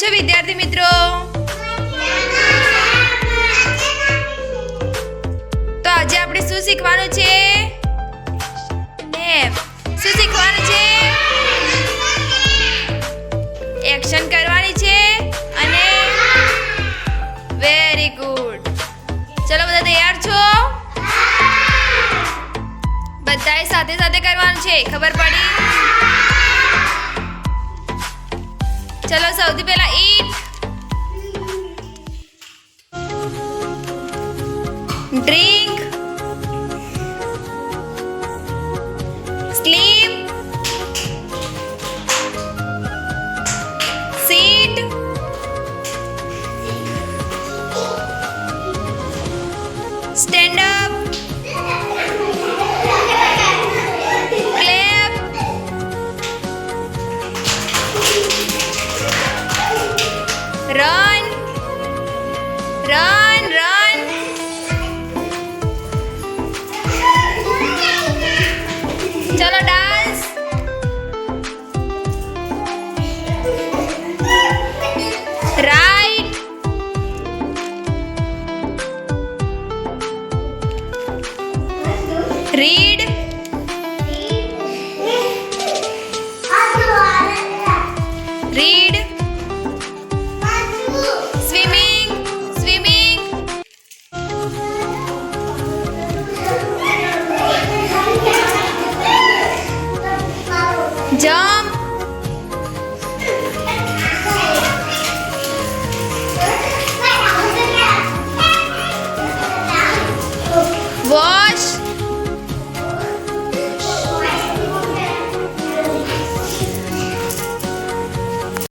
છો વિદ્યાર્થી મિત્રો? તો આજે આપણે શું શીખવાનું છે? નેમ. શું શીખવાનું છે? એક્શન કરવાની છે અને વેરી ગુડ. ચલો બધા તૈયાર છો? બધાએ સાથે સાથે કરવાનું છે, ખબર પડી? ચલો સૌથી પહેલા ઈટ, ડ્રિંક,